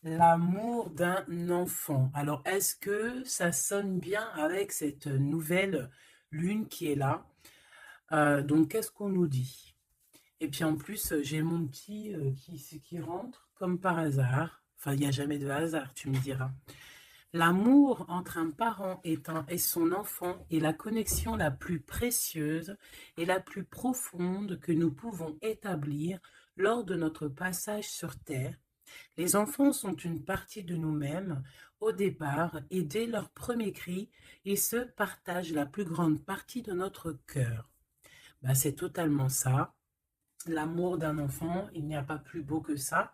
L'amour d'un enfant. Alors, est-ce que ça sonne bien avec cette nouvelle lune qui est là? Donc, qu'est-ce qu'on nous dit? Et puis en plus, j'ai mon petit qui rentre comme par hasard. Enfin, il n'y a jamais de hasard, tu me diras. L'amour entre un parent et son enfant est la connexion la plus précieuse et la plus profonde que nous pouvons établir lors de notre passage sur Terre. Les enfants sont une partie de nous-mêmes au départ et dès leur premier cri, ils se partagent la plus grande partie de notre cœur. Ben, c'est totalement ça. L'amour d'un enfant, il n'y a pas plus beau que ça.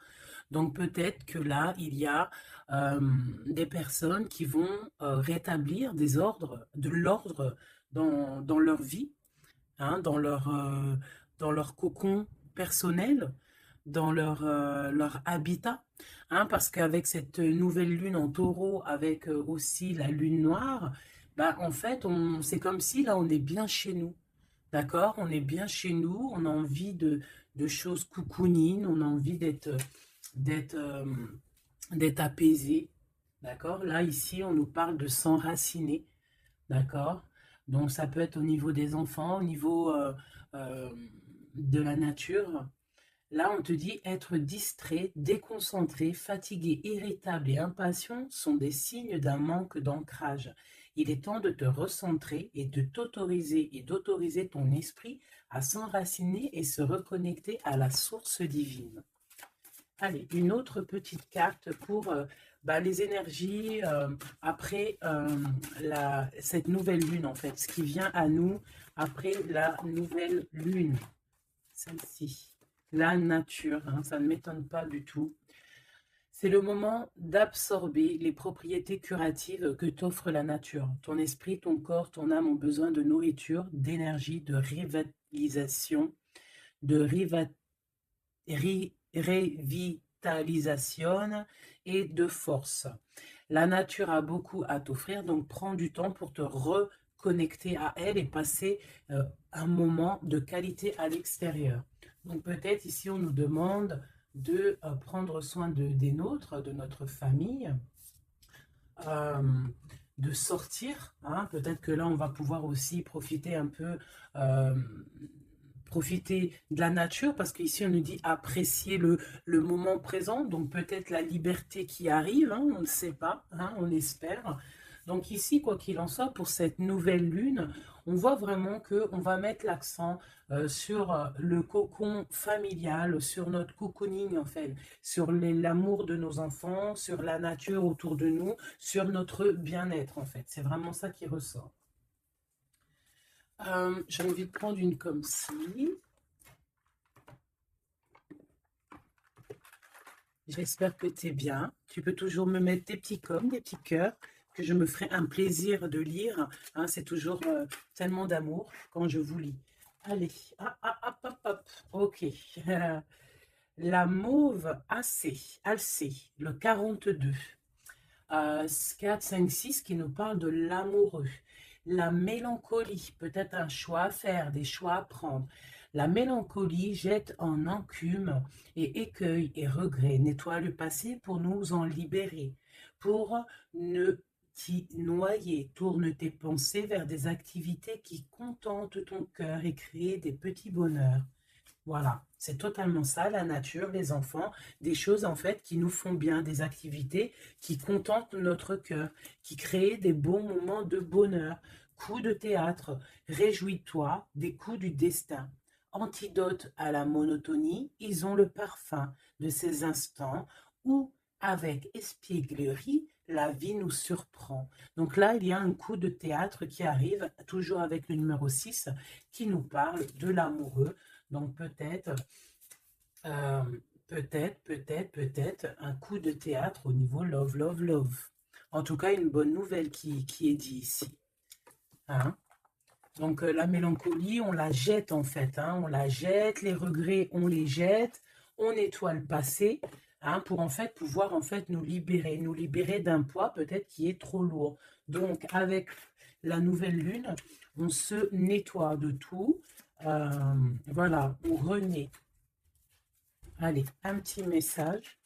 Donc peut-être que là, il y a euh, des personnes qui vont rétablir de l'ordre dans leur vie, hein, dans leur cocon personnel, dans leur habitat, hein, parce qu'avec cette nouvelle lune en taureau, avec aussi la lune noire, bah, en fait, c'est comme si là, on est bien chez nous, d'accord? On est bien chez nous, on a envie de choses coucounines, on a envie d'être, d'être apaisé, d'accord? Là, ici, on nous parle de s'enraciner, d'accord? Donc, ça peut être au niveau des enfants, au niveau euh, de la nature. Là, on te dit être distrait, déconcentré, fatigué, irritable et impatient sont des signes d'un manque d'ancrage. Il est temps de te recentrer et de t'autoriser et d'autoriser ton esprit à s'enraciner et se reconnecter à la source divine. Allez, une autre petite carte pour bah, les énergies après cette nouvelle lune, en fait, ce qui vient à nous après la nouvelle lune, celle-ci. La nature, hein, ça ne m'étonne pas du tout. C'est le moment d'absorber les propriétés curatives que t'offre la nature. Ton esprit, ton corps, ton âme ont besoin de nourriture, d'énergie, de revitalisation, de revitalisation et de force. La nature a beaucoup à t'offrir, donc prends du temps pour te reconnecter à elle et passer un moment de qualité à l'extérieur. Donc peut-être ici on nous demande de prendre soin des nôtres, de notre famille, euh, de sortir, hein. Peut-être que là on va pouvoir aussi profiter un peu euh, profiter de la nature, parce qu'ici on nous dit apprécier le moment présent, donc peut-être la liberté qui arrive, hein, on ne sait pas, hein, on espère. Donc ici, quoi qu'il en soit, pour cette nouvelle lune, on voit vraiment que on va mettre l'accent sur le cocon familial, sur notre cocooning en fait, sur l'amour de nos enfants, sur la nature autour de nous, sur notre bien-être en fait. C'est vraiment ça qui ressort. J'ai envie de prendre une comme ci. J'espère que tu es bien. Tu peux toujours me mettre des petits coms, des petits cœurs, que je me ferai un plaisir de lire. Hein, c'est toujours tellement d'amour quand je vous lis. Allez, ah, ah, hop, hop, hop. Ok. La mauve Alcée, le 42. 4, 5, 6 qui nous parle de l'amoureux. La mélancolie, peut-être un choix à faire, des choix à prendre. La mélancolie jette en enclume et écueil et regret. Nettoie le passé pour nous en libérer. Pour ne t'y noyer, tourne tes pensées vers des activités qui contentent ton cœur et créent des petits bonheurs. Voilà, c'est totalement ça, la nature, les enfants, des choses en fait qui nous font bien, des activités qui contentent notre cœur, qui créent des bons moments de bonheur. Coups de théâtre, réjouis-toi des coups du destin. Antidote à la monotonie, ils ont le parfum de ces instants où, avec espièglerie, la vie nous surprend. Donc là, il y a un coup de théâtre qui arrive, toujours avec le numéro 6, qui nous parle de l'amoureux. Donc euh, peut-être un coup de théâtre au niveau love, love, love. En tout cas, une bonne nouvelle qui est dit ici, hein. Donc la mélancolie, on la jette en fait, hein, on la jette, les regrets, on les jette, on nettoie le passé, hein, pour en fait pouvoir en fait nous libérer d'un poids peut-être qui est trop lourd. Donc avec la nouvelle lune, on se nettoie de tout, euh, voilà, on renaît. Allez, un petit message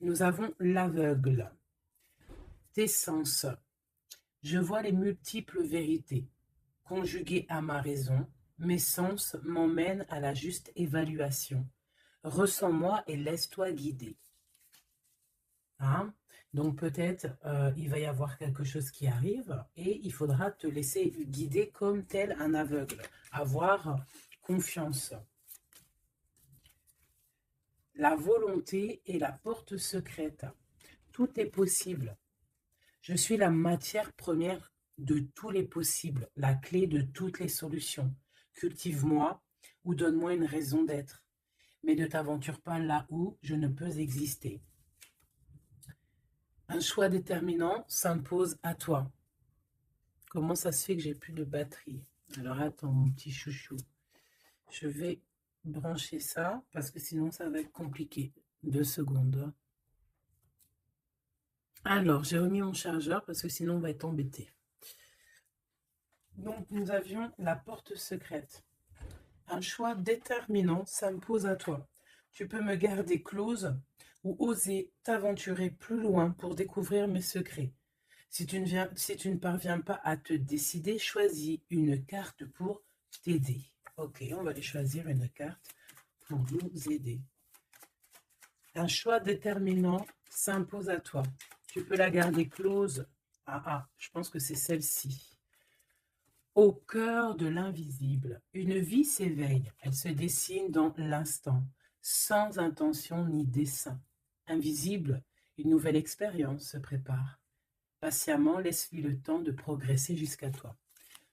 Nous avons l'aveugle. Tes sens. Je vois les multiples vérités. Conjuguées à ma raison, mes sens m'emmènent à la juste évaluation. Ressens-moi et laisse-toi guider. Hein? Donc peut-être il va y avoir quelque chose qui arrive et il faudra te laisser guider comme tel un aveugle. Avoir confiance. La volonté est la porte secrète. Tout est possible. Je suis la matière première de tous les possibles, la clé de toutes les solutions. Cultive-moi ou donne-moi une raison d'être, mais ne t'aventure pas là où je ne peux exister. Un choix déterminant s'impose à toi. Comment ça se fait que j'ai plus de batterie? Alors attends, mon petit chouchou. Je vais brancher ça parce que sinon ça va être compliqué. 2 secondes. Alors, j'ai remis mon chargeur parce que sinon on va être embêté. Donc, nous avions la porte secrète. Un choix déterminant s'impose à toi. Tu peux me garder close ou oser t'aventurer plus loin pour découvrir mes secrets. Si tu ne parviens pas à te décider, choisis une carte pour t'aider. Ok, on va aller choisir une carte pour nous aider. Un choix déterminant s'impose à toi. Tu peux la garder close. Je pense que c'est celle-ci. Au cœur de l'invisible, une vie s'éveille. Elle se dessine dans l'instant, sans intention ni dessein. Invisible, une nouvelle expérience se prépare. Patiemment, laisse-lui le temps de progresser jusqu'à toi.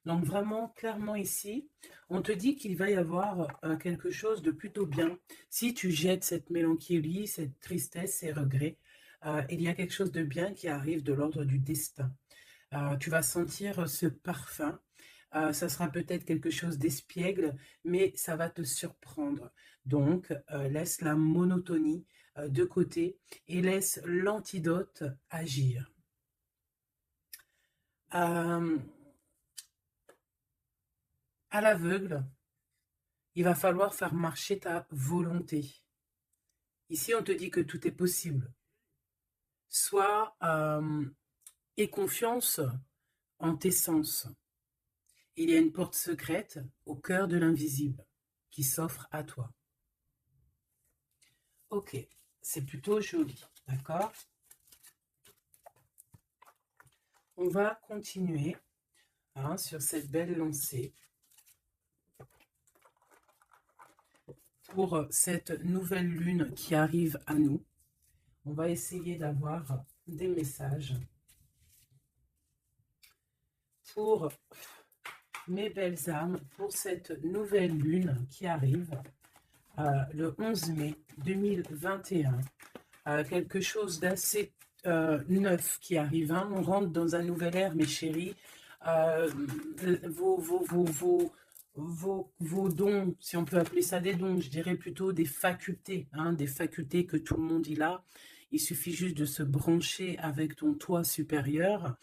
Donc vraiment, clairement ici, on te dit qu'il va y avoir quelque chose de plutôt bien. Si tu jettes cette mélancolie, cette tristesse, ces regrets, il y a quelque chose de bien qui arrive de l'ordre du destin. Tu vas sentir ce parfum. Ça sera peut-être quelque chose d'espiègle, mais ça va te surprendre. Donc, laisse la monotonie de côté et laisse l'antidote agir. À l'aveugle, il va falloir faire marcher ta volonté. Ici, on te dit que tout est possible. Aie confiance en tes sens. Il y a une porte secrète au cœur de l'invisible qui s'offre à toi. Ok, c'est plutôt joli, d'accord? On va continuer sur cette belle lancée pour cette nouvelle lune qui arrive à nous. On va essayer d'avoir des messages pour mes belles âmes, pour cette nouvelle lune qui arrive le 11 mai 2021. Quelque chose d'assez neuf qui arrive. On rentre dans un nouvel ère, mes chéris. Vos dons, si on peut appeler ça des dons, je dirais plutôt des facultés, des facultés que tout le monde y a. Il suffit juste de se brancher avec ton toi supérieur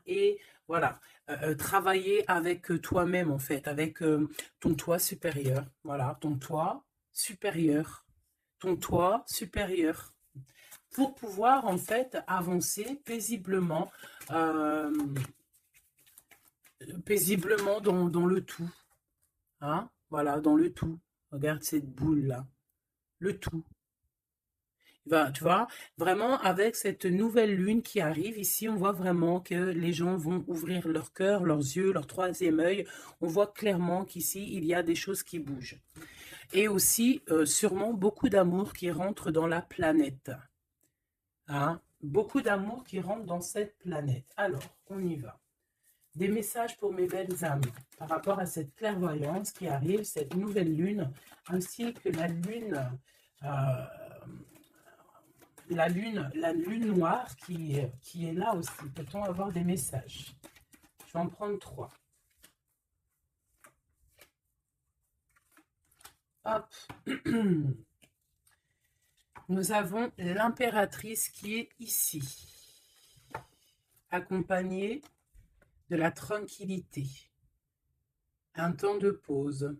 et voilà, travailler avec toi-même en fait, avec ton toi supérieur. Voilà, ton toi supérieur, ton toi supérieur, pour pouvoir en fait avancer paisiblement, paisiblement dans le tout. Voilà, dans le tout. Regarde cette boule-là. Le tout. Tu vois, vraiment avec cette nouvelle lune qui arrive, ici on voit vraiment que les gens vont ouvrir leur cœur, leurs yeux, leur troisième œil. On voit clairement qu'ici il y a des choses qui bougent. Et aussi sûrement beaucoup d'amour qui rentre dans la planète. Beaucoup d'amour qui rentre dans cette planète. Alors, on y va. Des messages pour mes belles âmes par rapport à cette clairvoyance qui arrive, cette nouvelle lune, ainsi que la lune noire qui est là aussi. Peut-on avoir des messages? Je vais en prendre 3. Hop. Nous avons l'impératrice qui est ici, accompagnée de la tranquillité. Un temps de pause.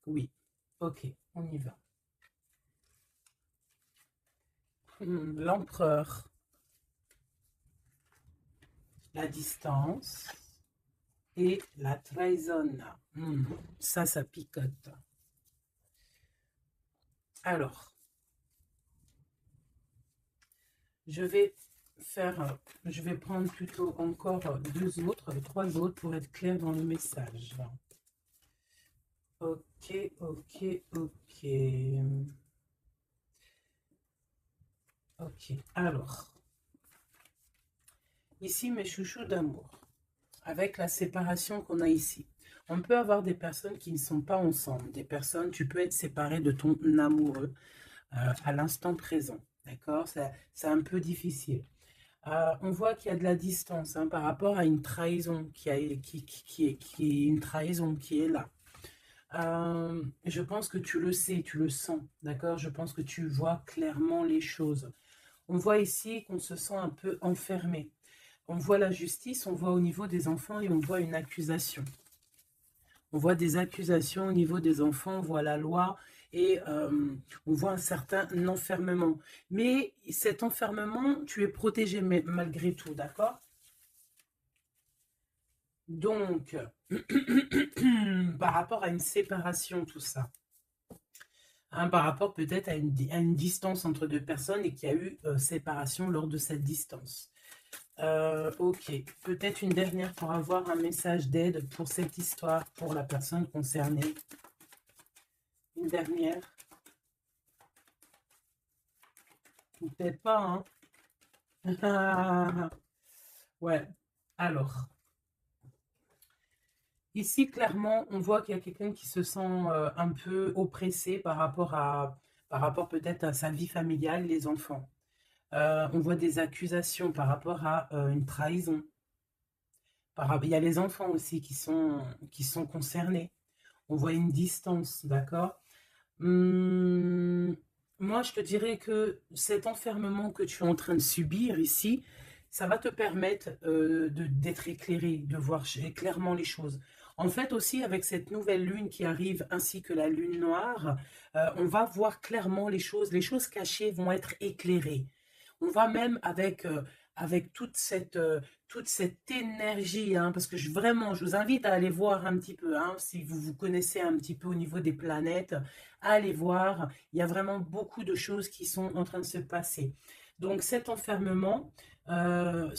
Oui, ok, on y va. L'empereur, la distance et la trahison. Ça picote. Alors, je vais je vais prendre plutôt encore trois autres pour être clair dans le message. Ok, ok, ok. Ok, alors, ici mes chouchous d'amour, avec la séparation qu'on a ici. On peut avoir des personnes qui ne sont pas ensemble, des personnes, tu peux être séparé de ton amoureux à l'instant présent, d'accord? C'est un peu difficile. On voit qu'il y a de la distance hein, par rapport à une trahison qui est une trahison qui est là. Je pense que tu le sais, tu le sens, d'accord? Je pense que tu vois clairement les choses. On voit ici qu'on se sent un peu enfermé. On voit la justice, on voit au niveau des enfants et on voit une accusation. On voit des accusations au niveau des enfants, on voit la loi et on voit un certain enfermement. Mais cet enfermement, tu es protégé malgré tout, d'accord? Donc, par rapport à une séparation, tout ça, hein, par rapport peut-être à une distance entre deux personnes et qu'il y a eu séparation lors de cette distance. Ok, peut-être une dernière pour avoir un message d'aide pour cette histoire, pour la personne concernée. Une dernière. Peut-être pas, hein. Ouais, alors, ici, clairement, on voit qu'il y a quelqu'un qui se sent un peu oppressé par rapport peut-être à sa vie familiale, les enfants. On voit des accusations par rapport à une trahison. Il y a les enfants aussi qui sont concernés. On voit une distance, d'accord? Hum, Moi, je te dirais que cet enfermement que tu es en train de subir ici, ça va te permettre d'être éclairé, de voir clairement les choses. En fait, aussi, avec cette nouvelle lune qui arrive, ainsi que la lune noire, on va voir clairement les choses cachées vont être éclairées. On va même avec toute cette énergie, hein, parce que vraiment, je vous invite à aller voir un petit peu, hein, si vous vous connaissez un petit peu au niveau des planètes, allez voir, il y a vraiment beaucoup de choses qui sont en train de se passer. Donc cet enfermement va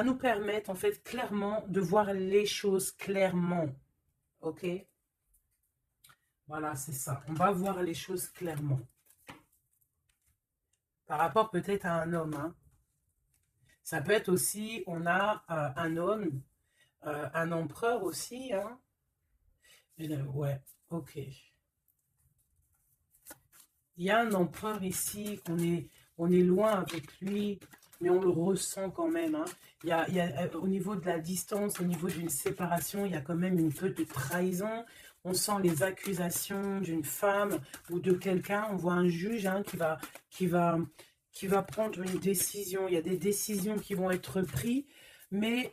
nous permettre en fait clairement de voir les choses clairement. Ok? Voilà, c'est ça. On va voir les choses clairement. Par rapport peut-être à un homme, hein. Ça peut être aussi, on a un homme, un empereur aussi, hein. Ouais, ok. Il y a un empereur ici, on est loin avec lui, mais on le ressent quand même, hein. Au niveau de la distance, au niveau d'une séparation, il y a quand même une peu de trahison. On sent les accusations d'une femme ou de quelqu'un. On voit un juge hein, qui va, qui va prendre une décision. Il y a des décisions qui vont être prises, mais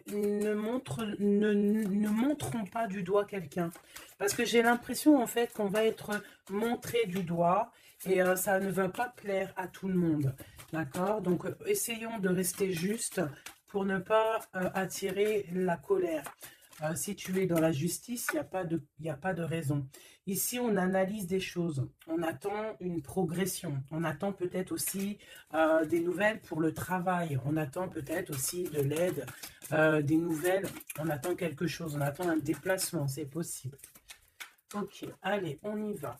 ne montrons pas du doigt quelqu'un. Parce que j'ai l'impression en fait qu'on va être montré du doigt et ça ne va pas plaire à tout le monde. D'accord? Donc, essayons de rester juste pour ne pas attirer la colère. Si tu es dans la justice, il n'y a pas de raison. Ici, on analyse des choses. On attend une progression. On attend peut-être aussi des nouvelles pour le travail. On attend peut-être aussi de l'aide, des nouvelles. On attend quelque chose. On attend un déplacement. C'est possible. Ok, allez, on y va.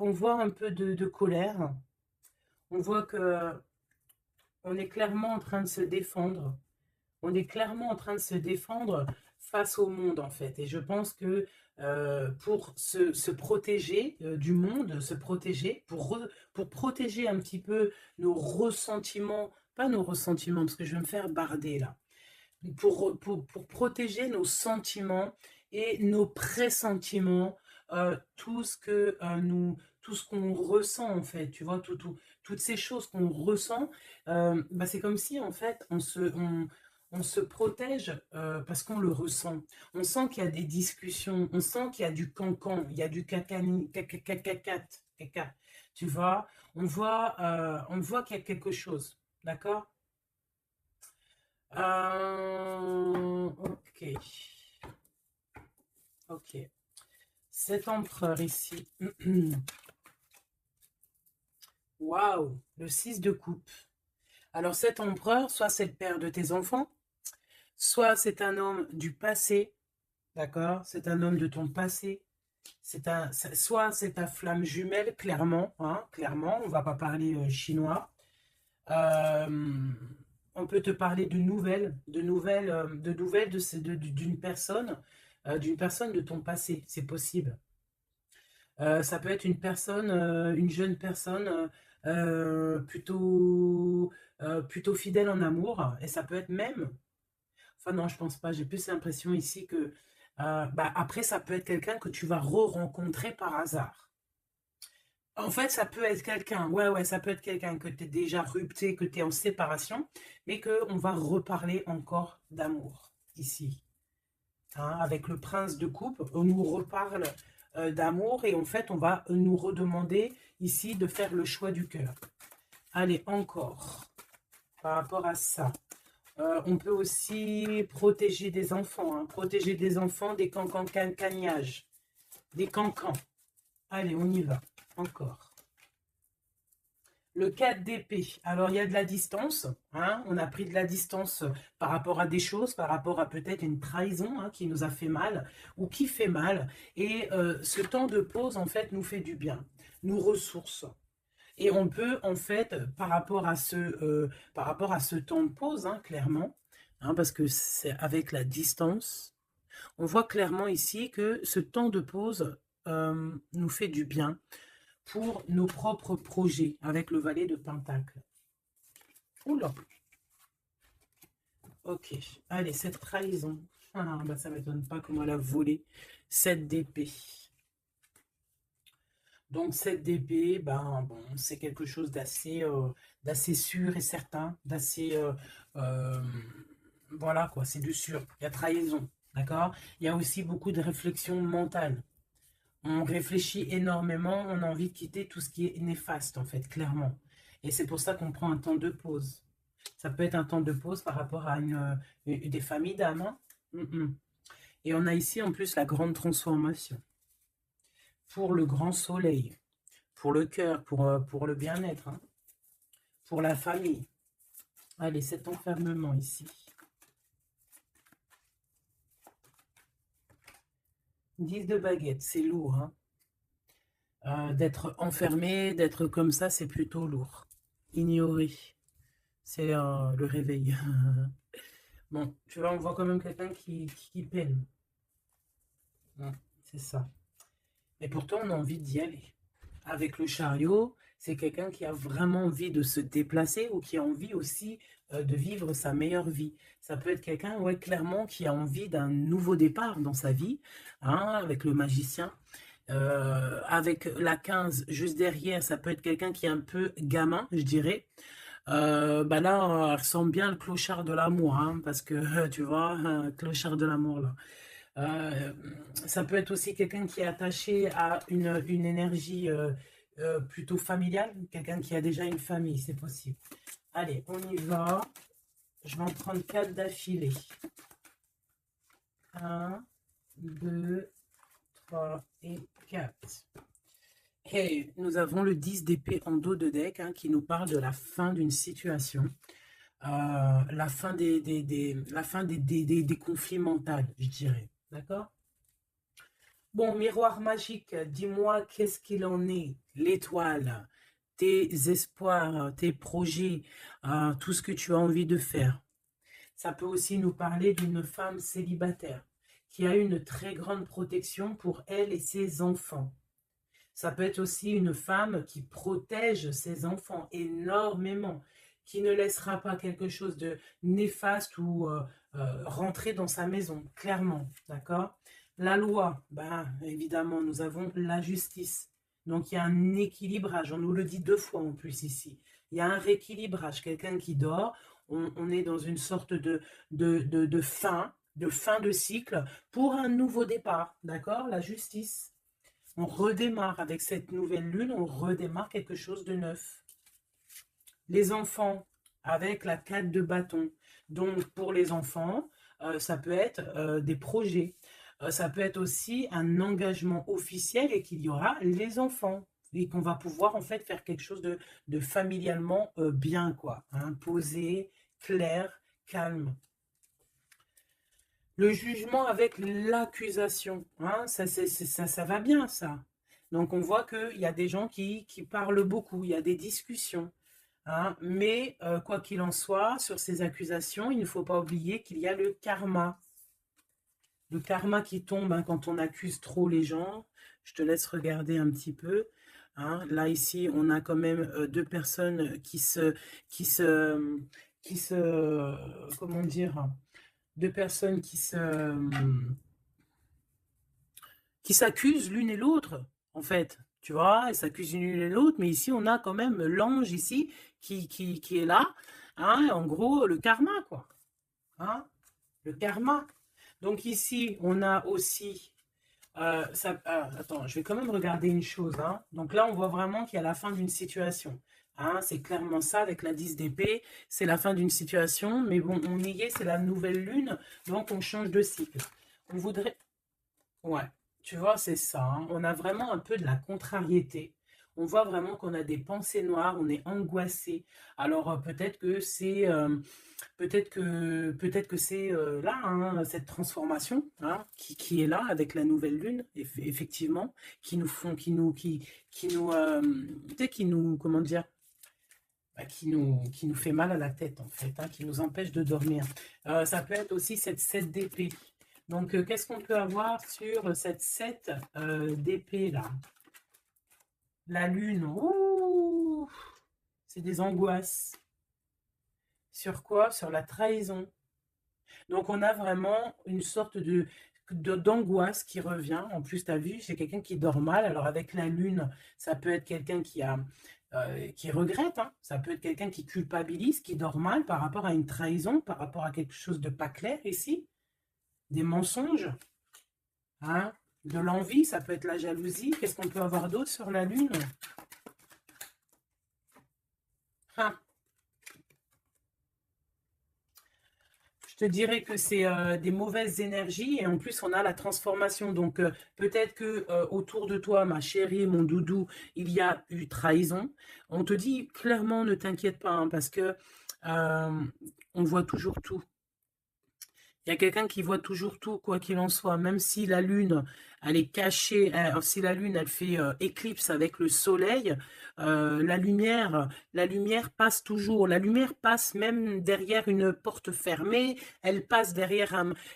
On voit un peu de colère. On voit que on est clairement en train de se défendre. On est clairement en train de se défendre face au monde, en fait. Et je pense que pour se protéger du monde, se protéger, pour protéger un petit peu nos ressentiments, pas nos ressentiments, parce que je vais me faire barder là, pour protéger nos sentiments et nos pressentiments, tout ce que tout ce qu'on ressent en fait, tu vois, toutes ces choses qu'on ressent, bah, c'est comme si en fait on se protège parce qu'on le ressent. On sent qu'il y a des discussions, on sent qu'il y a du cancan, il y a du cacani, caca. Tu vois, on voit qu'il y a quelque chose, d'accord? Ok, ok. Cet empereur ici, waouh, le 6 de coupe. Alors cet empereur, soit c'est le père de tes enfants, soit c'est un homme du passé, d'accord? C'est un homme de ton passé. Soit c'est ta flamme jumelle, clairement, hein, clairement, on va pas parler chinois. Euh, on peut te parler de nouvelles d'une personne de ton passé, c'est possible. Ça peut être une personne, une jeune personne plutôt fidèle en amour, et ça peut être même, enfin non, je pense pas, j'ai plus l'impression ici que, bah, après, ça peut être quelqu'un que tu vas re-rencontrer par hasard. En fait, ça peut être quelqu'un, ouais, ça peut être quelqu'un que tu es déjà rupté, que tu es en séparation, mais qu'on va reparler encore d'amour ici. Hein, avec le prince de coupe, on nous reparle d'amour et en fait, on va nous redemander ici de faire le choix du cœur. Allez, encore, par rapport à ça. On peut aussi protéger des enfants, hein, protéger des enfants des cancans, des cancans. Allez, on y va, encore. Le 4 d'épée, alors il y a de la distance, hein, on a pris de la distance par rapport à des choses, par rapport à peut-être une trahison hein, qui nous a fait mal ou qui fait mal. Et ce temps de pause, en fait, nous fait du bien, nous ressource. Et on peut, en fait, par rapport à ce temps de pause, hein, clairement, hein, parce que c'est avec la distance, on voit clairement ici que ce temps de pause nous fait du bien pour nos propres projets avec le valet de Pentacle. Oula. Ok. Allez, cette trahison. Ah, bah, ça ne m'étonne pas comment elle a volé 7 d'épée. Donc, 7 d'épée, ben, bon, c'est quelque chose d'assez sûr et certain, voilà quoi, c'est du sûr. Il y a trahison, d'accord? Il y a aussi beaucoup de réflexion mentale. On réfléchit énormément, on a envie de quitter tout ce qui est néfaste, en fait, clairement. Et c'est pour ça qu'on prend un temps de pause. Ça peut être un temps de pause par rapport à des familles d'âmes. Hein. Et on a ici, en plus, la grande transformation. Pour le grand soleil, pour le cœur, pour le bien-être, hein. Pour la famille. Allez, cet enfermement ici. 10 de baguette, c'est lourd, hein. D'être enfermé, d'être comme ça, c'est plutôt lourd. Ignoré, c'est le réveil. Bon, tu vois, on voit quand même quelqu'un qui peine. Ouais, c'est ça. Mais pourtant, on a envie d'y aller. Avec le chariot, c'est quelqu'un qui a vraiment envie de se déplacer ou qui a envie aussi de vivre sa meilleure vie. Ça peut être quelqu'un, ouais, clairement, qui a envie d'un nouveau départ dans sa vie, hein, avec le magicien. Avec la 15 juste derrière, ça peut être quelqu'un qui est un peu gamin, je dirais. Bah là, elle ressemble bien le clochard de l'amour, hein, parce que, tu vois, clochard de l'amour, là. Euh, Ça peut être aussi quelqu'un qui est attaché à une énergie plutôt familiale, quelqu'un qui a déjà une famille, c'est possible. Allez, on y va. Je vais en prendre 4 d'affilée. 1, 2, 3 et 4. Et nous avons le 10 d'épée en dos de deck hein, qui nous parle de la fin d'une situation. La fin des conflits mentaux, je dirais. D'accord? Bon, miroir magique, dis-moi qu'est-ce qu'il en est, l'étoile, tes espoirs, tes projets, tout ce que tu as envie de faire. Ça peut aussi nous parler d'une femme célibataire qui a une très grande protection pour elle et ses enfants. Ça peut être aussi une femme qui protège ses enfants énormément, qui ne laissera pas quelque chose de néfaste ou rentrer dans sa maison, clairement, d'accord? La loi, ben, évidemment, nous avons la justice. Donc, il y a un équilibrage, on nous le dit 2 fois en plus ici. Il y a un rééquilibrage, quelqu'un qui dort, On est dans une sorte de fin, de cycle pour un nouveau départ, d'accord? La justice. On redémarre avec cette nouvelle lune, on redémarre quelque chose de neuf. Les enfants, avec la 4 de bâton. Donc, pour les enfants, ça peut être des projets. Ça peut être aussi un engagement officiel et qu'il y aura les enfants. Et qu'on va pouvoir, en fait, faire quelque chose de familialement bien, quoi. Hein, posé, clair, calme. Le jugement avec l'accusation, hein, ça va bien, ça. Donc, on voit qu'il y a des gens qui parlent beaucoup, il y a des discussions. Hein, mais quoi qu'il en soit, sur ces accusations, il ne faut pas oublier qu'il y a le karma. Le karma qui tombe hein, quand on accuse trop les gens. Je te laisse regarder un petit peu. Hein. Là, ici, on a quand même deux personnes qui se, comment dire, deux personnes qui s'accusent l'une et l'autre, en fait. Tu vois, elles s'accusent l'une et l'autre, mais ici, on a quand même l'ange ici qui est là. Hein, en gros, le karma, quoi. Hein, le karma. Donc ici, on a aussi... attends, je vais quand même regarder une chose. Hein. Donc là, on voit vraiment qu'il y a la fin d'une situation. Hein, c'est clairement ça, avec la 10 d'épée. C'est la fin d'une situation, mais bon, on y est, c'est la nouvelle lune, donc on change de cycle. On voudrait... Ouais, tu vois, c'est ça. Hein. On a vraiment un peu de la contrariété. On voit vraiment qu'on a des pensées noires, on est angoissé. Alors peut-être que c'est peut-être que c'est là hein, cette transformation hein, qui est là avec la nouvelle lune, effectivement, qui nous font, qui nous, tu sais, qui nous, comment dire, bah, qui nous fait mal à la tête en fait, hein, qui nous empêche de dormir. Ça peut être aussi cette 7 d'épée. Donc, qu'est-ce qu'on peut avoir sur cette 7 d'épée là? La lune, ouh, c'est des angoisses. Sur quoi? Sur la trahison. Donc, on a vraiment une sorte d'angoisse qui revient. En plus, tu as vu, c'est quelqu'un qui dort mal. Alors, avec la lune, ça peut être quelqu'un qui regrette. Hein. Ça peut être quelqu'un qui culpabilise, qui dort mal par rapport à une trahison, par rapport à quelque chose de pas clair ici. Des mensonges. Hein. De l'envie, ça peut être la jalousie. Qu'est-ce qu'on peut avoir d'autre sur la lune? Hein. Je te dirais que c'est des mauvaises énergies et en plus on a la transformation. Donc peut-être que autour de toi, ma chérie, mon doudou, il y a eu trahison. On te dit clairement, ne t'inquiète pas hein, parce que on voit toujours tout. Il y a quelqu'un qui voit toujours tout, quoi qu'il en soit, même si la lune, elle est cachée, si la lune, elle fait éclipse avec le soleil, la lumière passe toujours. La lumière passe même derrière une porte fermée, elle passe derrière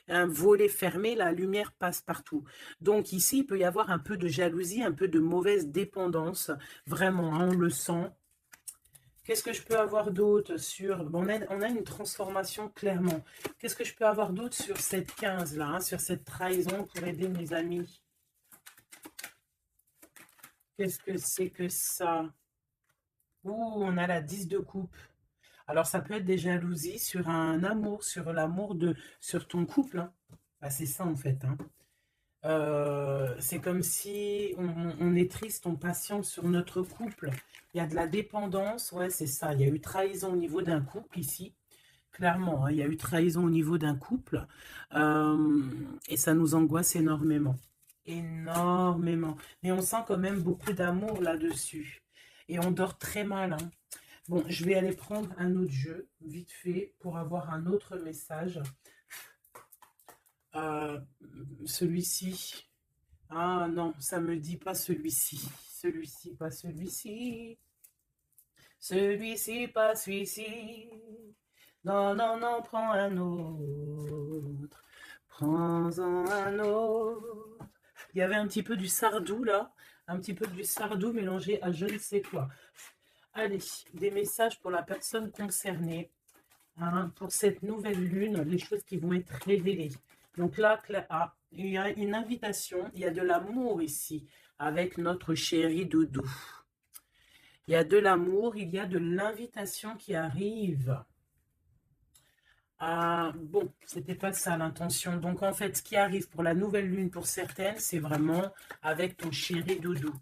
un volet fermé, la lumière passe partout. Donc ici, il peut y avoir un peu de jalousie, un peu de mauvaise dépendance, vraiment, hein, on le sent. Qu'est-ce que je peux avoir d'autre sur... Bon, on a une transformation clairement. Qu'est-ce que je peux avoir d'autre sur cette 15 là, hein, sur cette trahison pour aider mes amis? Qu'est-ce que c'est que ça? Ouh, on a la 10 de coupe. Alors, ça peut être des jalousies sur un amour, sur l'amour sur ton couple. Hein. Bah, c'est ça en fait. Hein. C'est comme si on est triste, on patiente sur notre couple. Il y a de la dépendance, ouais, c'est ça. Il y a eu trahison au niveau d'un couple ici, clairement. Hein, il y a eu trahison au niveau d'un couple et ça nous angoisse énormément. Énormément. Mais on sent quand même beaucoup d'amour là-dessus. Et on dort très mal. Hein. Bon, je vais aller prendre un autre jeu, vite fait, pour avoir un autre message. Euh, Celui-ci. Ah non, ça me dit pas celui-ci. Celui-ci, pas celui-ci. Celui-ci, pas celui-ci. Non, non, non, prends un autre. Prends-en un autre. Il y avait un petit peu du Sardou là. Un petit peu du Sardou mélangé à je ne sais quoi. Allez, des messages pour la personne concernée. Hein, pour cette nouvelle lune, les choses qui vont être révélées. Donc là, il y a une invitation, il y a de l'amour ici avec notre chéri Doudou. Il y a de l'amour, il y a de l'invitation qui arrive. Bon, c'était pas ça l'intention. Donc, en fait, ce qui arrive pour la nouvelle lune pour certaines, c'est vraiment avec ton chéri doudou.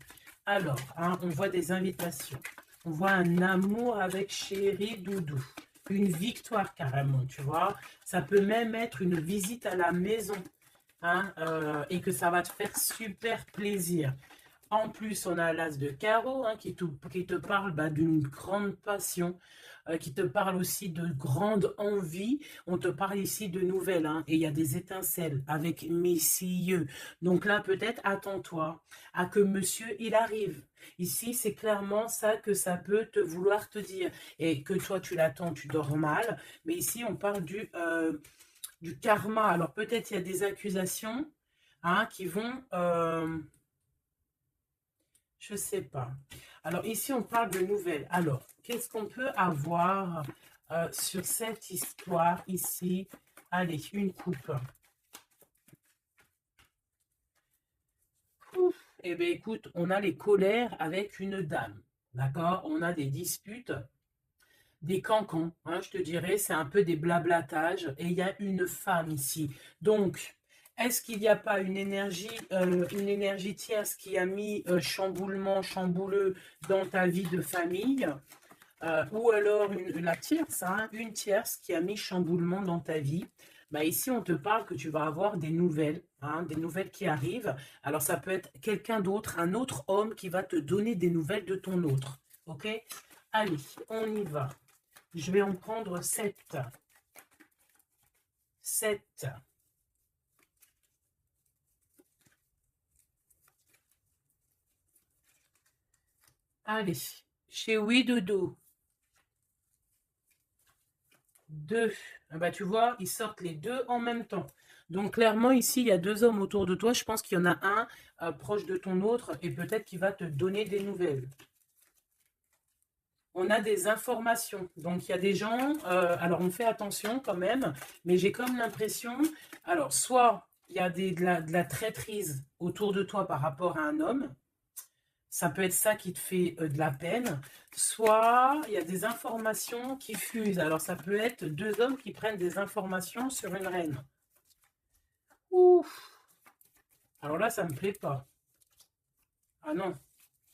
Alors, hein, on voit des invitations. On voit un amour avec chéri doudou. Une victoire carrément, tu vois. Ça peut même être une visite à la maison. Hein, et que ça va te faire super plaisir. En plus, on a l'as de carreau hein, qui te parle bah, d'une grande passion, qui te parle aussi de grande envie. On te parle ici de nouvelles hein, et il y a des étincelles avec messieurs. Donc là, peut-être attends-toi à que monsieur, il arrive. Ici, c'est clairement ça que ça peut te vouloir te dire. Et que toi, tu l'attends, tu dors mal. Mais ici, on parle du karma. Alors peut-être il y a des accusations hein, qui vont... je sais pas. Alors ici, on parle de nouvelles. Alors, qu'est-ce qu'on peut avoir sur cette histoire ici? Allez, une coupe. Ouf. Eh bien, écoute, on a les colères avec une dame. D'accord? On a des disputes, des cancans. Hein, je te dirais, c'est un peu des blablatages. Et il y a une femme ici. Donc, est-ce qu'il n'y a pas une énergie tierce qui a mis chamboulement, chambouleux dans ta vie de famille ou alors la tierce, hein, une tierce qui a mis chamboulement dans ta vie. Bah ici, on te parle que tu vas avoir des nouvelles, hein, des nouvelles qui arrivent. Alors, ça peut être quelqu'un d'autre, un autre homme qui va te donner des nouvelles de ton autre. OK? Allez, on y va. Je vais en prendre 7. 7. Allez, chez Oui Dodo. 2. Ah bah, tu vois, ils sortent les deux en même temps. Donc, clairement, ici, il y a deux hommes autour de toi. Je pense qu'il y en a un proche de ton autre et peut-être qu'il va te donner des nouvelles. On a des informations. Donc, il y a des gens... alors, on fait attention quand même, mais j'ai comme l'impression... Alors, soit il y a de la traîtrise autour de toi par rapport à un homme. Ça peut être ça qui te fait de la peine. Soit il y a des informations qui fusent. Alors, ça peut être deux hommes qui prennent des informations sur une reine. Ouf. Alors là, ça me plaît pas. Ah non.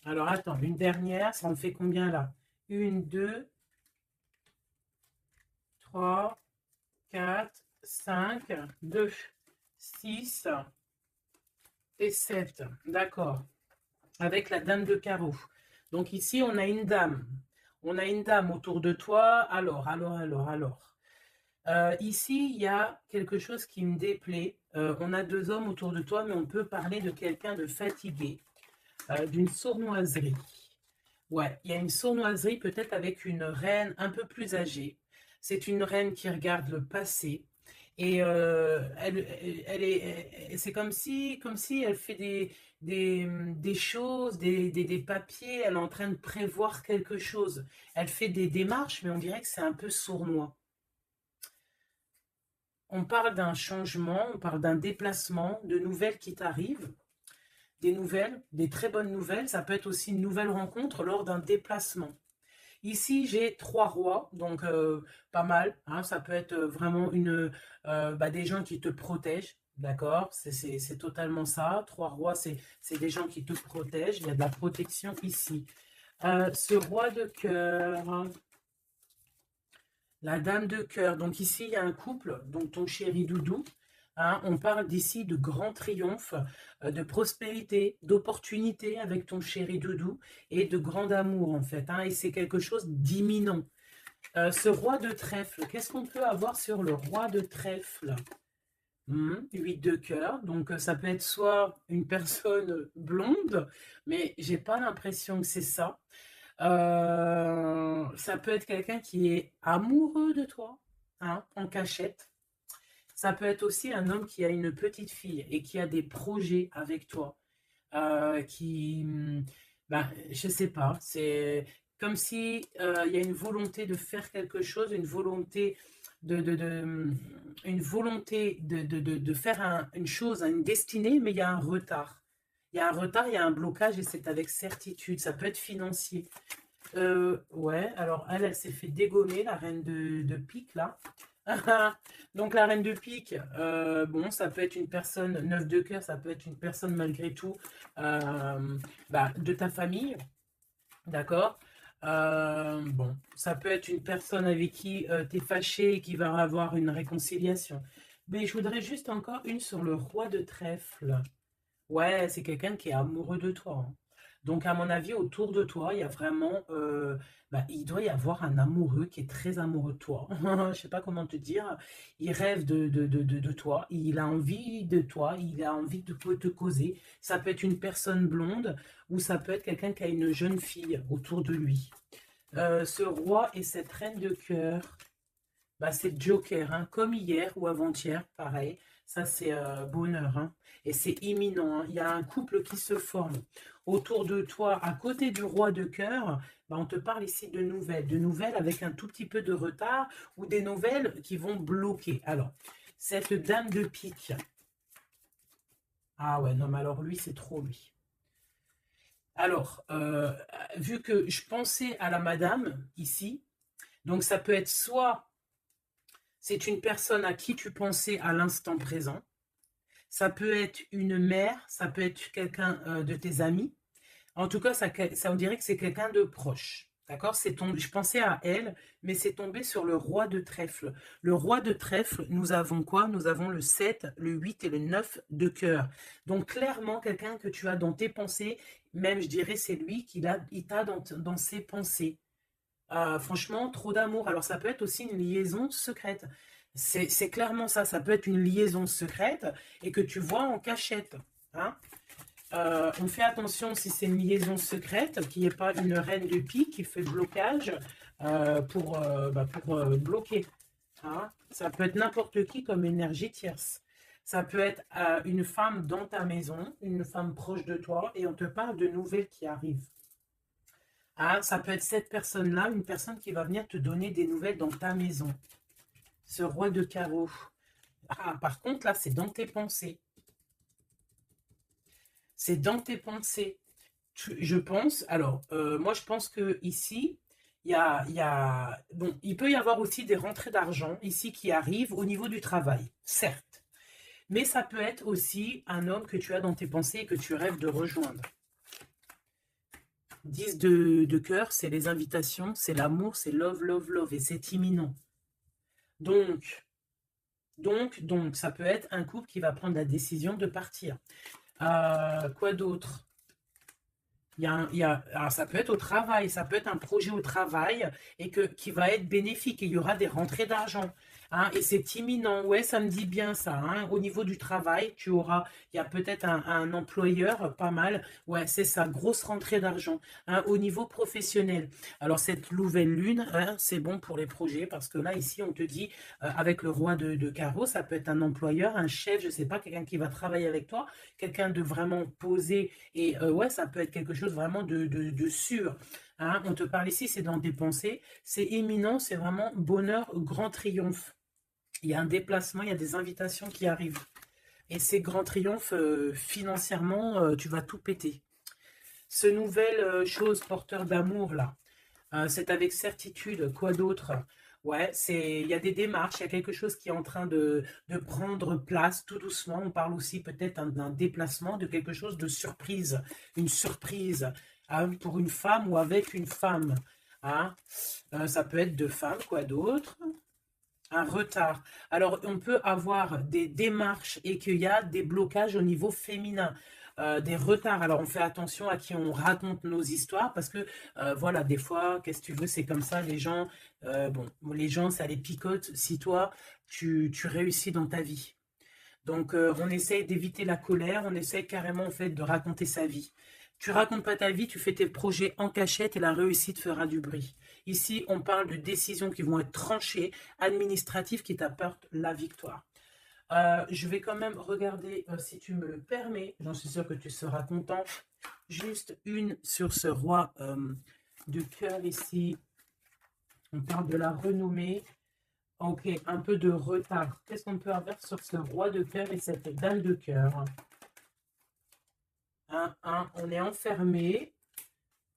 Alors, attends, une dernière, ça en fait combien là? Une, deux, trois, quatre, cinq, deux, six et 7. D'accord. Avec la dame de carreau. Donc ici, on a une dame. On a une dame autour de toi. Alors. Ici, il y a quelque chose qui me déplaît. On a deux hommes autour de toi, mais on peut parler de quelqu'un de fatigué, d'une sournoiserie. Ouais, il y a une sournoiserie peut-être avec une reine un peu plus âgée. C'est une reine qui regarde le passé. Et c'est comme si elle fait des choses, des papiers, elle est en train de prévoir quelque chose. Elle fait des démarches, mais on dirait que c'est un peu sournois. On parle d'un changement, on parle d'un déplacement, de nouvelles qui t'arrivent, des nouvelles, des très bonnes nouvelles. Ça peut être aussi une nouvelle rencontre lors d'un déplacement. Ici, j'ai 3 rois, donc pas mal. Hein, ça peut être vraiment des gens qui te protègent, d'accord? C'est totalement ça. 3 rois, c'est des gens qui te protègent. Il y a de la protection ici. Ce roi de cœur, la dame de cœur. Donc ici, il y a un couple, donc ton chéri doudou. Hein, on parle d'ici de grand triomphe, de prospérité, d'opportunité avec ton chéri doudou et de grand amour en fait. Hein, et c'est quelque chose d'imminent. Ce roi de trèfle, qu'est-ce qu'on peut avoir sur le roi de trèfle? 8 de cœur, donc ça peut être soit une personne blonde, mais j'ai pas l'impression que c'est ça. Ça peut être quelqu'un qui est amoureux de toi, hein, en cachette. Ça peut être aussi un homme qui a une petite fille et qui a des projets avec toi. Je sais pas, c'est comme si il y a une volonté de faire quelque chose, une volonté une volonté de faire une chose, une destinée, mais il y a un retard. Il y a un retard, il y a un blocage et c'est avec certitude. Ça peut être financier. Ouais, alors elle s'est fait dégommer, la reine de pique, là. Donc la reine de pique, bon, ça peut être une personne, 9 de cœur, ça peut être une personne malgré tout de ta famille, d'accord? Bon, ça peut être une personne avec qui tu es fâché et qui va avoir une réconciliation. Mais je voudrais juste encore une sur le roi de trèfle. Ouais, c'est quelqu'un qui est amoureux de toi, hein. Donc, à mon avis, autour de toi, il y a vraiment, il doit y avoir un amoureux qui est très amoureux de toi. Je sais pas comment te dire. Il rêve de toi. Il a envie de toi. Il a envie de te causer. Ça peut être une personne blonde ou ça peut être quelqu'un qui a une jeune fille autour de lui. Ce roi et cette reine de cœur, c'est Joker, hein, comme hier ou avant-hier, pareil. Ça, c'est bonheur, hein, et c'est imminent, hein. Il y a un couple qui se forme autour de toi, à côté du roi de cœur. On te parle ici de nouvelles avec un tout petit peu de retard ou des nouvelles qui vont bloquer. Alors, cette dame de pique. Ah ouais, non, mais alors lui, c'est trop lui. Alors, vu que je pensais à la madame ici, donc ça peut être soit c'est une personne à qui tu pensais à l'instant présent. Ça peut être une mère, ça peut être quelqu'un de tes amis. En tout cas, ça on dirait que c'est quelqu'un de proche. D'accord? Je pensais à elle, mais c'est tombé sur le roi de trèfle. Le roi de trèfle, nous avons quoi? Nous avons le 7, le 8 et le 9 de cœur. Donc, clairement, quelqu'un que tu as dans tes pensées, même je dirais c'est lui il t'a dans ses pensées. Franchement, trop d'amour. Alors, ça peut être aussi une liaison secrète. C'est clairement ça. Ça peut être une liaison secrète et que tu vois en cachette, hein. On fait attention si c'est une liaison secrète, qu'il n'y ait pas une reine de pique qui fait blocage pour bloquer, hein. Ça peut être n'importe qui comme énergie tierce. Ça peut être une femme dans ta maison, une femme proche de toi, et on te parle de nouvelles qui arrivent. Ah, ça peut être cette personne-là, une personne qui va venir te donner des nouvelles dans ta maison. Ce roi de carreau. Ah, par contre, là, c'est dans tes pensées. C'est dans tes pensées. Je pense, alors, moi, je pense que ici, bon, il peut y avoir aussi des rentrées d'argent ici qui arrivent au niveau du travail, certes. Mais ça peut être aussi un homme que tu as dans tes pensées et que tu rêves de rejoindre. 10 de cœur, c'est les invitations, c'est l'amour, c'est love, love, love, et c'est imminent. Donc, ça peut être un couple qui va prendre la décision de partir. Quoi d'autre? Alors ça peut être au travail, ça peut être un projet au travail et qui va être bénéfique et il y aura des rentrées d'argent, hein, et c'est imminent. Ouais, ça me dit bien ça, hein. Au niveau du travail, il y a peut-être un employeur pas mal. Ouais, c'est ça, grosse rentrée d'argent, hein. Au niveau professionnel, alors cette nouvelle lune, hein, c'est bon pour les projets parce que là, ici, on te dit, avec le roi de carreau, ça peut être un employeur, un chef, je sais pas, quelqu'un qui va travailler avec toi, quelqu'un de vraiment posé. Et ouais, ça peut être quelque chose vraiment de sûr, hein. On te parle ici, c'est dans tes pensées, c'est imminent, c'est vraiment bonheur, grand triomphe. Il y a un déplacement, il y a des invitations qui arrivent. Et ces grands triomphes, financièrement, tu vas tout péter. Ce nouvelle chose porteur d'amour, là, c'est avec certitude. Quoi d'autre? Ouais, il y a des démarches, il y a quelque chose qui est en train de prendre place tout doucement. On parle aussi peut-être d'un déplacement, de quelque chose de surprise, une surprise, hein, pour une femme ou avec une femme, hein. Ça peut être deux femmes, quoi d'autre? Un retard. Alors, on peut avoir des démarches et qu'il y a des blocages au niveau féminin, des retards. Alors, on fait attention à qui on raconte nos histoires parce que, voilà, des fois, qu'est-ce que tu veux, c'est comme ça, les gens, bon, les gens, ça les picote si toi, tu réussis dans ta vie. Donc, on essaye d'éviter la colère, on essaye carrément, en fait, de raconter sa vie. Tu racontes pas ta vie, tu fais tes projets en cachette et la réussite fera du bruit. Ici, on parle de décisions qui vont être tranchées, administratives, qui t'apportent la victoire. Je vais quand même regarder, si tu me le permets, j'en suis sûre que tu seras content, juste une sur ce roi de cœur ici. On parle de la renommée. Ok, un peu de retard. Qu'est-ce qu'on peut avoir sur ce roi de cœur et cette dame de cœur? On est enfermé.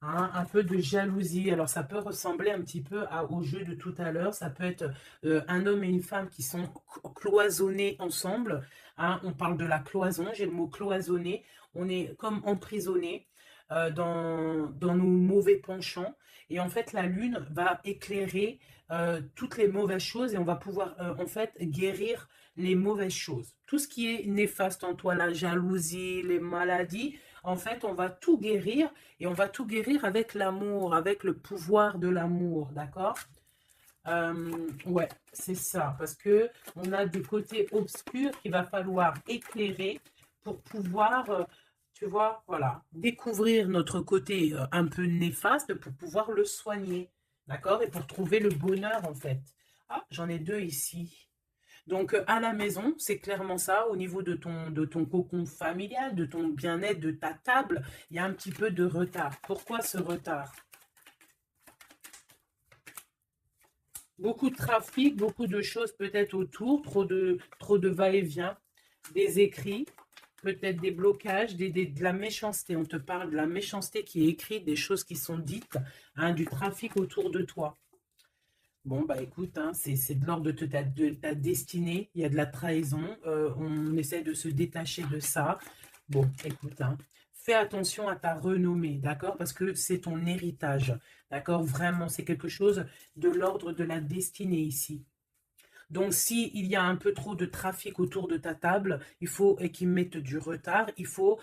hein, un peu de jalousie. Alors, ça peut ressembler un petit peu au jeu de tout à l'heure. Ça peut être un homme et une femme qui sont cloisonnés ensemble. Hein. On parle de la cloison, j'ai le mot cloisonné. On est comme emprisonné dans nos mauvais penchants. Et en fait, la lune va éclairer toutes les mauvaises choses et on va pouvoir en fait guérir les mauvaises choses. Tout ce qui est néfaste en toi, la jalousie, les maladies, en fait, on va tout guérir et on va tout guérir avec l'amour, avec le pouvoir de l'amour, d'accord? Ouais, c'est ça, parce que on a des côtés obscurs qu'il va falloir éclairer pour pouvoir, tu vois, voilà, découvrir notre côté un peu néfaste pour pouvoir le soigner, d'accord? Et pour trouver le bonheur, en fait. Ah, j'en ai deux ici. Donc, à la maison, c'est clairement ça, au niveau de ton cocon familial, de ton bien-être, de ta table, il y a un petit peu de retard. Pourquoi ce retard? Beaucoup de trafic, beaucoup de choses peut-être autour, trop de va-et-vient, des écrits, peut-être des blocages, de la méchanceté. On te parle de la méchanceté qui est écrite, des choses qui sont dites, hein, du trafic autour de toi. Bon, bah écoute, hein, c'est de l'ordre de ta destinée, il y a de la trahison, on essaie de se détacher de ça. Bon, écoute, hein, fais attention à ta renommée, d'accord? Parce que c'est ton héritage, d'accord? Vraiment, c'est quelque chose de l'ordre de la destinée ici. Donc, si il y a un peu trop de trafic autour de ta table, il faut qu'ils mettent du retard, il faut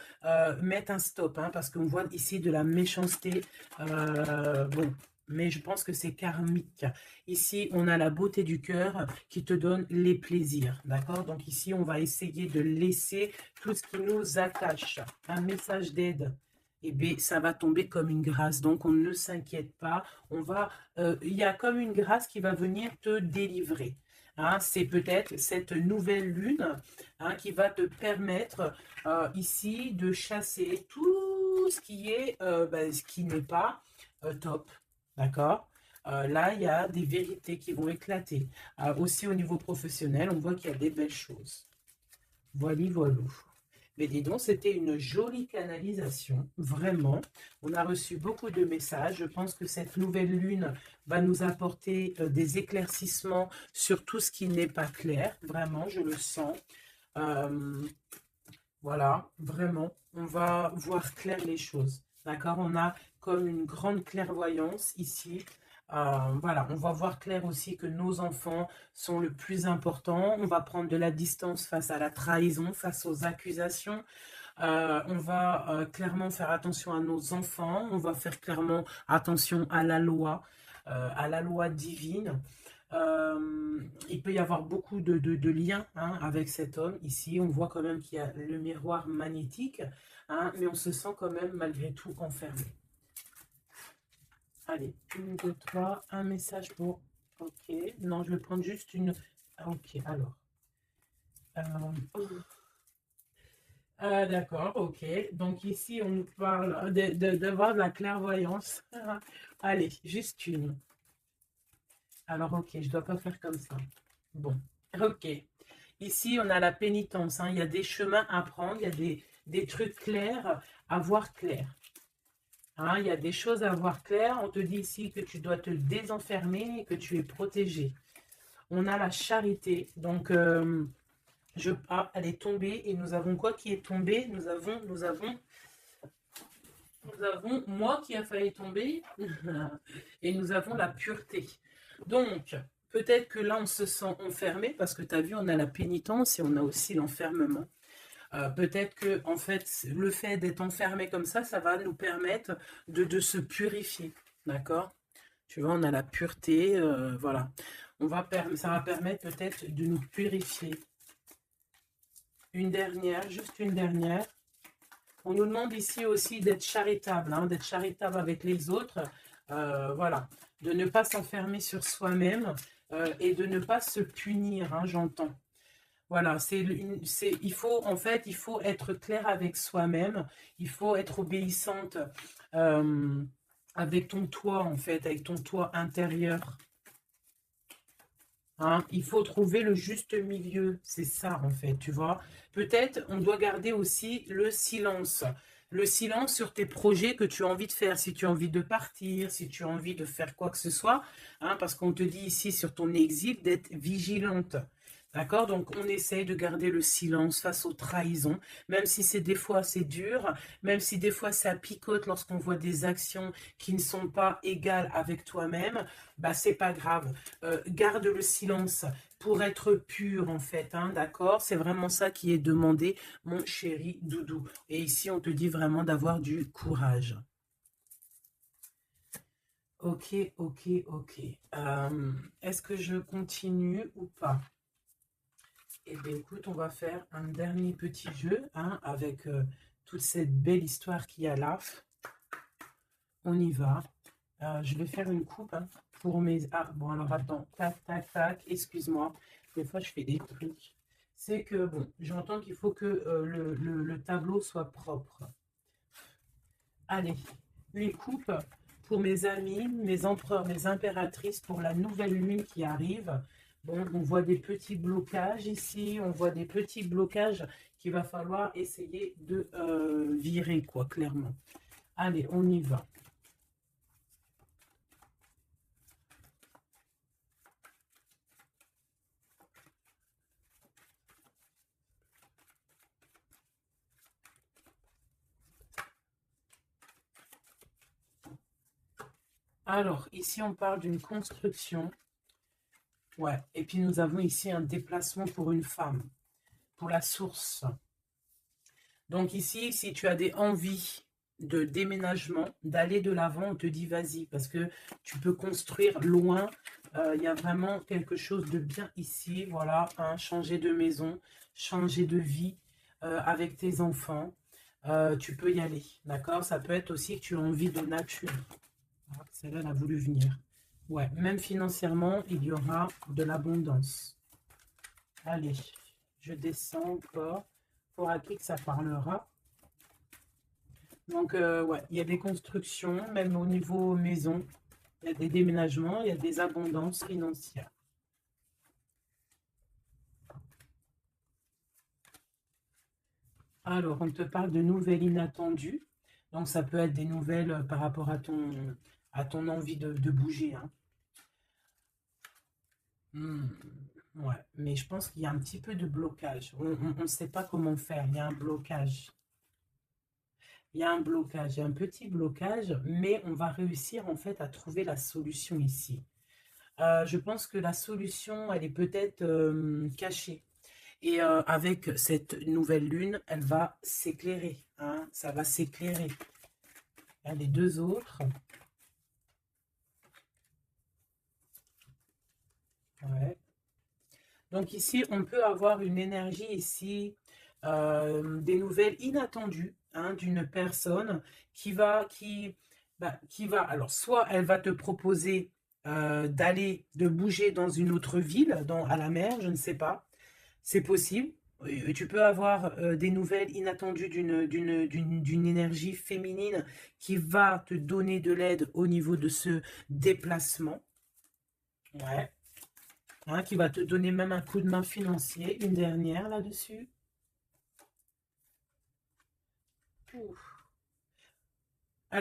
mettre un stop, hein, parce qu'on voit ici de la méchanceté. Bon, mais je pense que c'est karmique. Ici, on a la beauté du cœur qui te donne les plaisirs, d'accord? Donc ici, on va essayer de laisser tout ce qui nous attache. Un message d'aide. Eh bien, ça va tomber comme une grâce. Donc, on ne s'inquiète pas. Il y a comme une grâce qui va venir te délivrer. Hein, c'est peut-être cette nouvelle lune, hein, qui va te permettre ici de chasser tout ce qui est, ce qui n'est pas top. D'accord? Là, il y a des vérités qui vont éclater. Aussi au niveau professionnel, on voit qu'il y a des belles choses. Voilà, voilà. Mais dis donc, c'était une jolie canalisation, vraiment. On a reçu beaucoup de messages. Je pense que cette nouvelle lune va nous apporter des éclaircissements sur tout ce qui n'est pas clair. Vraiment, je le sens. Euh, voilà, vraiment, on va voir clair les choses. D'accord? On a comme une grande clairvoyance ici. Voilà, on va voir clair aussi que nos enfants sont le plus important. On va prendre de la distance face à la trahison, face aux accusations. On va clairement faire attention à nos enfants. On va faire clairement attention à la loi divine. Il peut y avoir beaucoup de liens, hein, avec cet homme. Ici, on voit quand même qu'il y a le miroir magnétique, hein, mais on se sent quand même malgré tout enfermé. Allez, une, deux, trois, un message pour... Ok, non, je vais prendre juste une... Ok, alors. D'accord, ok. Donc ici, on nous parle d'avoir de la clairvoyance. Allez, juste une. Alors, ok, je ne dois pas faire comme ça. Bon, ok. Ici, on a la pénitence, hein. Il y a des chemins à prendre, il y a des trucs clairs à voir clair. Hein, il y a des choses à voir clair. On te dit ici que tu dois te désenfermer et que tu es protégé. On a la charité. Donc, elle est tombée. Et nous avons quoi qui est tombé? Nous avons moi qui a failli tomber. Et nous avons la pureté. Donc, peut-être que là, on se sent enfermé parce que tu as vu, on a la pénitence et on a aussi l'enfermement. Peut-être que, en fait, le fait d'être enfermé comme ça va nous permettre de se purifier. D'accord? Tu vois, on a la pureté, voilà. Ça va permettre peut-être de nous purifier. Une dernière, juste une dernière. On nous demande ici aussi d'être charitable, hein, d'être charitable avec les autres. Voilà, de ne pas s'enfermer sur soi-même et de ne pas se punir, hein, j'entends. Voilà, il faut être clair avec soi-même, il faut être obéissante avec ton toit, en fait, avec ton toit intérieur. Hein, il faut trouver le juste milieu, c'est ça en fait, tu vois. Peut-être on doit garder aussi le silence. le silence sur tes projets que tu as envie de faire, si tu as envie de partir, si tu as envie de faire quoi que ce soit, hein, parce qu'on te dit ici sur ton exil d'être vigilante. D'accord? Donc, on essaye de garder le silence face aux trahisons, même si c'est des fois c'est dur, même si des fois ça picote lorsqu'on voit des actions qui ne sont pas égales avec toi-même, bah c'est pas grave. Garde le silence pour être pur en fait, hein, d'accord? C'est vraiment ça qui est demandé, mon chéri doudou. Et ici, on te dit vraiment d'avoir du courage. Ok, ok, ok. Est-ce que je continue ou pas? Eh bien, écoute, on va faire un dernier petit jeu, hein, avec toute cette belle histoire qu'il y a là. On y va. Je vais faire une coupe, hein, pour mes... Ah, bon, alors attends. Tac, tac, tac. Excuse-moi. Des fois, je fais des trucs. C'est que, bon, j'entends qu'il faut que le tableau soit propre. Allez, une coupe pour mes amis, mes empereurs, mes impératrices, pour la nouvelle lune qui arrive. Bon, on voit des petits blocages ici, on voit des petits blocages qu'il va falloir essayer de virer, quoi, clairement. Allez, on y va. Alors, ici, on parle d'une construction. Ouais, et puis nous avons ici un déplacement pour une femme, pour la source. Donc ici, si tu as des envies de déménagement, d'aller de l'avant, on te dit vas-y, parce que tu peux construire loin. Il y a vraiment quelque chose de bien ici, voilà, hein, changer de maison, changer de vie avec tes enfants. Tu peux y aller, d'accord? Ça peut être aussi que tu as envie de nature. Ah, celle-là, elle a voulu venir. Ouais, même financièrement, il y aura de l'abondance. Allez, je descends encore. Pour à qui que ça parlera. Donc, ouais, il y a des constructions, même au niveau maison. Il y a des déménagements, il y a des abondances financières. Alors, on te parle de nouvelles inattendues. Donc, ça peut être des nouvelles par rapport à ton envie de bouger, hein. Ouais, mais je pense qu'il y a un petit peu de blocage. On ne sait pas comment faire. Il y a un blocage. Il y a un blocage, il y a un petit blocage, mais on va réussir en fait à trouver la solution ici. Je pense que la solution, elle est peut-être cachée. Et avec cette nouvelle lune, elle va s'éclairer, hein, ça va s'éclairer. Il y a les deux autres. Ouais. Donc ici, on peut avoir une énergie ici, des nouvelles inattendues, hein, d'une personne qui va, alors soit elle va te proposer de bouger dans une autre ville, à la mer, je ne sais pas, c'est possible. Tu peux avoir des nouvelles inattendues d'une énergie féminine qui va te donner de l'aide au niveau de ce déplacement. Ouais. Hein, qui va te donner même un coup de main financier, une dernière là-dessus.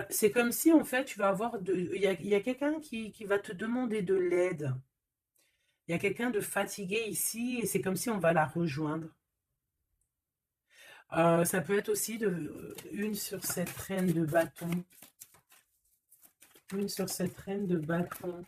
C'est comme si, en fait, tu vas avoir... il y a quelqu'un qui va te demander de l'aide. Il y a quelqu'un de fatigué ici, et c'est comme si on va la rejoindre. Ça peut être aussi une sur cette reine de bâton. Une sur cette reine de bâton.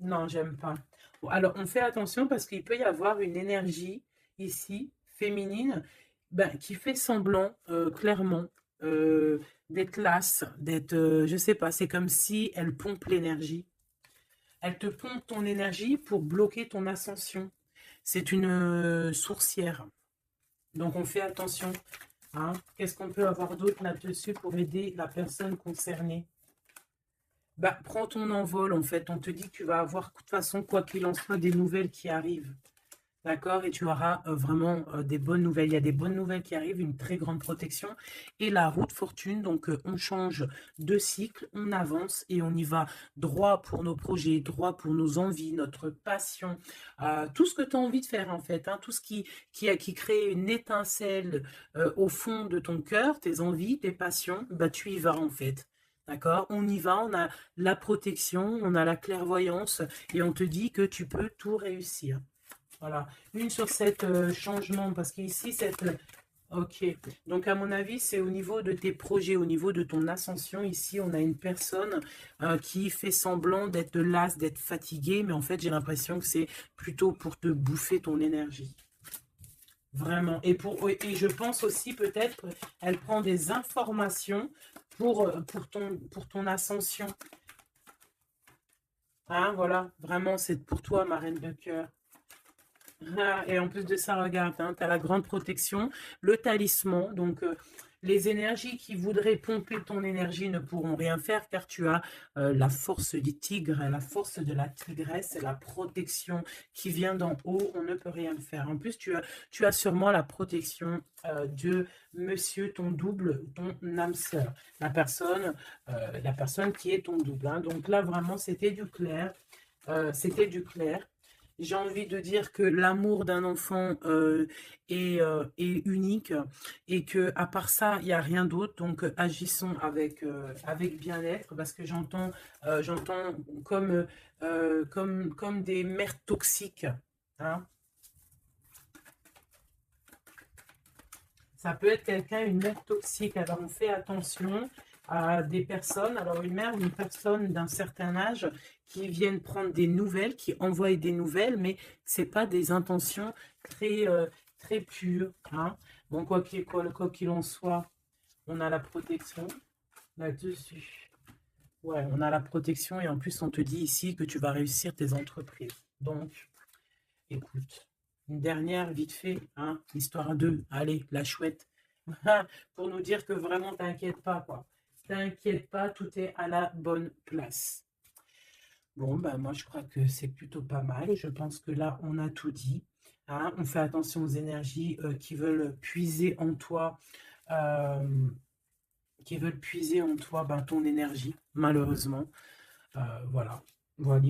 Non, j'aime pas. Bon, alors, on fait attention parce qu'il peut y avoir une énergie ici, féminine, ben, qui fait semblant, clairement, d'être lasse, d'être, je sais pas, c'est comme si elle pompe l'énergie. Elle te pompe ton énergie pour bloquer ton ascension. C'est une sourcière. Donc, on fait attention, hein. Qu'est-ce qu'on peut avoir d'autre là-dessus pour aider la personne concernée? Bah, prends ton envol, en fait. On te dit que tu vas avoir, de toute façon, quoi qu'il en soit, des nouvelles qui arrivent. D'accord? Et tu auras vraiment des bonnes nouvelles. Il y a des bonnes nouvelles qui arrivent, une très grande protection. Et la roue de fortune, donc on change de cycle, on avance et on y va droit pour nos projets, droit pour nos envies, notre passion, tout ce que tu as envie de faire en fait, hein, tout ce qui crée une étincelle au fond de ton cœur, tes envies, tes passions, bah, tu y vas en fait. D'accord? On y va, on a la protection, on a la clairvoyance et on te dit que tu peux tout réussir. Voilà, une sur cette changement, parce qu'ici, cette... Ok, donc à mon avis, c'est au niveau de tes projets, au niveau de ton ascension. Ici, on a une personne qui fait semblant d'être lasse, d'être fatiguée, mais en fait, j'ai l'impression que c'est plutôt pour te bouffer ton énergie. Vraiment. Et je pense aussi peut-être qu'elle prend des informations pour ton ascension. Hein, voilà, vraiment, c'est pour toi, ma reine de cœur. Ah, et en plus de ça, regarde, hein, tu as la grande protection, le talisman. Donc, les énergies qui voudraient pomper ton énergie ne pourront rien faire car tu as la force du tigre, la force de la tigresse, la protection qui vient d'en haut. On ne peut rien faire. En plus, tu as sûrement la protection de monsieur, ton double, ton âme sœur, la personne qui est ton double. Hein. Donc là, vraiment, c'était du clair. C'était du clair. J'ai envie de dire que l'amour d'un enfant est unique et que à part ça, il n'y a rien d'autre. Donc, agissons avec bien-être parce que j'entends comme des mères toxiques. Hein. Ça peut être quelqu'un, une mère toxique. Alors, on fait attention à des personnes. Alors, une mère ou une personne d'un certain âge qui viennent prendre des nouvelles, qui envoient des nouvelles, mais c'est pas des intentions très pures. Hein. Bon, quoi qu'il en soit, on a la protection là-dessus. Ouais, on a la protection et en plus, on te dit ici que tu vas réussir tes entreprises. Donc, écoute, une dernière, vite fait, hein, histoire de, allez, la chouette, pour nous dire que vraiment, t'inquiète pas, quoi. T'inquiète pas, tout est à la bonne place. Bon, ben moi, je crois que c'est plutôt pas mal. Je pense que là, on a tout dit. Hein. On fait attention aux énergies euh, qui veulent puiser en toi ben, ton énergie, malheureusement. Voilà, voilà, voilà.